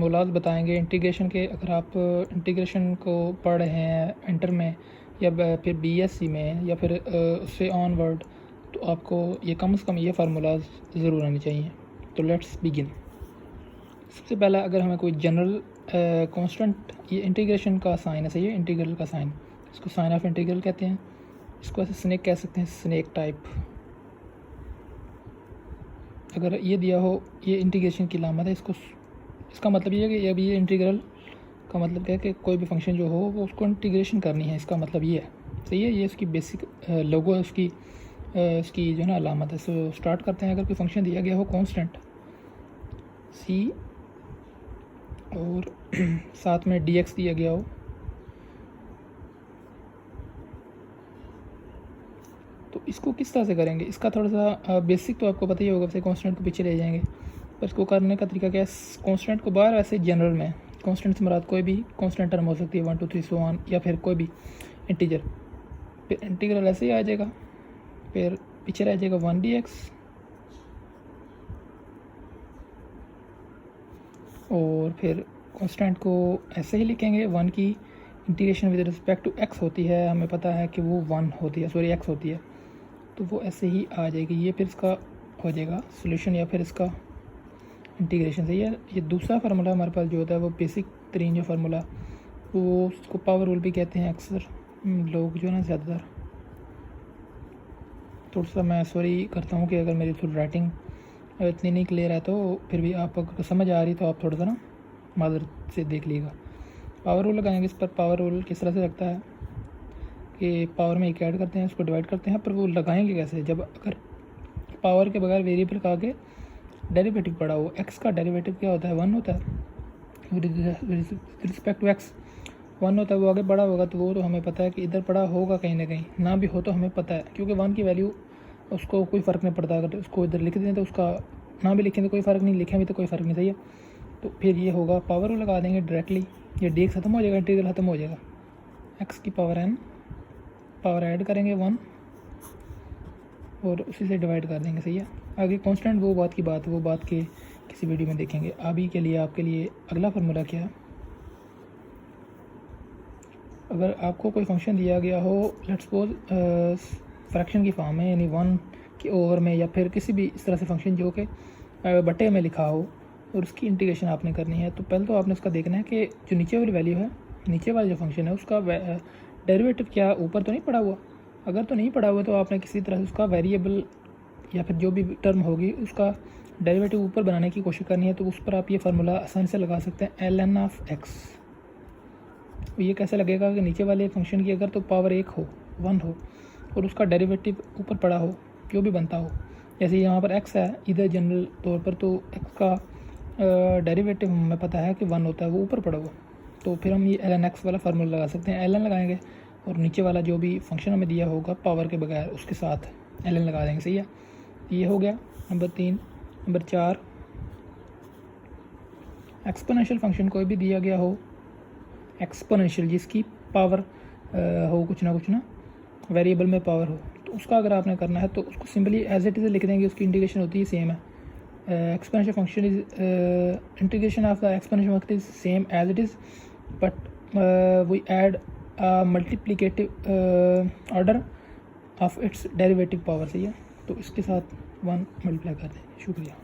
Formulas बताएंगे integration के। अगर आप इंटीग्रेशन को पढ़ रहे हैं इंटर में या फिर बीएससी में या फिर उससे ऑनवर्ड, तो आपको ये कम से कम ये फार्मूलाज ज़रूर आने चाहिए। तो लेट्स बिगिन। सबसे पहला, अगर हमें कोई जनरल कांस्टेंट, ये इंटीग्रेशन का साइन है, सही है, इंटीग्रल का साइन, इसको साइन ऑफ इंटीग्रल कहते हैं। इसको ऐसे स्नेक कह सकते हैं, स्नेक टाइप। अगर ये दिया हो, ये इंटीग्रेशन की लामत है, इसका मतलब ये है कि अब ये इंटीग्रल का मतलब क्या है कि कोई भी फंक्शन जो हो वो उसको इंटीग्रेशन करनी है, इसका मतलब ये है, सही है। ये इसकी बेसिक लोगो है, उसकी जो है ना अलामत है। सो स्टार्ट करते हैं। अगर कोई फंक्शन दिया गया हो कांस्टेंट सी और साथ में dx दिया गया हो, तो इसको किस तरह से करेंगे, इसका थोड़ा सा बेसिक तो आपको पता ही होगा, वैसे कांस्टेंट को पीछे ले जाएंगे। पर इसको करने का तरीका क्या है, कांस्टेंट को बाहर वैसे जनरल में, कांस्टेंट से मुराद कोई भी कांस्टेंट टर्म हो सकती है, 1 2 3 सो ऑन, या फिर कोई भी इंटीजर। फिर इंटीग्रल ऐसे ही आ जाएगा, फिर पीछे रह जाएगा 1 dx, और फिर कांस्टेंट को ऐसे ही लिखेंगे। 1 की integration with respect to x होती है, हमें पता है कि वो 1 होती है, सॉरी x होती है, तो वो ऐसे ही आ जाएगी। ये फिर इसका हो जाएगा सोल्यूशन या फिर इसका इंटीग्रेशन, सही है। ये दूसरा फार्मूला हमारे पास जो होता है वो बेसिक तरीन जो फार्मूला, वो उसको पावर रूल भी कहते हैं अक्सर लोग जो है ना ज़्यादातर। थोड़ा सा मैं सॉरी करता हूँ कि अगर मेरी थोड़ी राइटिंग इतनी नहीं क्लियर है, तो फिर भी आप अगर समझ आ रही तो आप थोड़ा सा ना मादर से देख लीजिएगा। पावर रूल लगाएंगे इस पर। पावर रूल किस तरह से लगता है कि पावर में एक ऐड करते हैं, उसको डिवाइड करते हैं, पर वो लगाएंगे कैसे, जब अगर पावर के बगैर वेरिएबल का आगे डेरिवेटिव पड़ा हो। एक्स का डेरिवेटिव क्या होता है, 1 होता है, विद रिस्पेक्ट टू एक्स 1 होता है, वो आगे बड़ा होगा, तो वो तो हमें पता है कि इधर पड़ा होगा कहीं ना कहीं, ना भी हो तो हमें पता है, क्योंकि 1 की वैल्यू उसको कोई फ़र्क नहीं पड़ता। अगर उसको इधर लिख दें तो उसका, ना भी लिखें तो कोई फ़र्क नहीं, लिखें भी तो कोई फ़र्क नहीं, सही है। तो फिर ये होगा, पावर लगा देंगे डायरेक्टली, ये dx ख़त्म हो जाएगा, इंटीग्रल ख़त्म हो जाएगा, x की पावर n, पावर ऐड करेंगे 1 और उसी से डिवाइड कर देंगे, सही है। आगे कांस्टेंट वो बात की बात है, वो बात के किसी वीडियो में देखेंगे। अभी के लिए आपके लिए अगला फार्मूला क्या है, अगर आपको कोई फंक्शन दिया गया हो, लेट्स सपोज फ्रैक्शन की फॉर्म में, यानी 1 के ओवर में, या फिर किसी भी इस तरह से फंक्शन जो कि बटे में लिखा हो, और उसकी इंटीग्रेशन आपने करनी है, तो पहले तो आपने उसका देखना है कि जो नीचे वाली वैल्यू है, नीचे वाला जो फंक्शन है, उसका डेरिवेटिव क्या ऊपर तो नहीं पड़ा हुआ। अगर तो नहीं पड़ा हुआ तो आपने किसी तरह से उसका वेरिएबल या फिर जो भी टर्म होगी उसका डेरिवेटिव ऊपर बनाने की कोशिश करनी है। तो उस पर आप ये फार्मूला आसानी से लगा सकते हैं, ln ऑफ x। ये कैसे लगेगा कि नीचे वाले फंक्शन की अगर तो पावर 1 हो, 1 हो, और उसका डेरिवेटिव ऊपर पड़ा हो, जो भी बनता हो, जैसे यहाँ पर x है इधर जनरल तौर पर, तो x का डेरिवेटिव हमें पता है कि 1 होता है, वो ऊपर पड़ा हुआ, तो फिर हम ये ln x वाला फार्मूला लगा सकते हैं। ln लगाएंगे और नीचे वाला जो भी फंक्शन हमें दिया होगा पावर के बगैर, उसके साथ ln लगा देंगे, सही है। ये हो गया नंबर 3। नंबर 4, एक्सपोनेंशियल फंक्शन कोई भी दिया गया हो, एक्सपोनेंशियल जिसकी पावर हो कुछ ना वेरिएबल में पावर हो, तो उसका अगर आपने करना है तो उसको सिंपली एज इट इज़ लिख देंगे, उसकी इंटीग्रेशन होती है सेम है। Exponential function is integration of the exponential function is same as it is, but we add multiplicative order of its derivative power, सही है। तो इसके साथ 1 मल्टीप्लाई कर दें। शुक्रिया।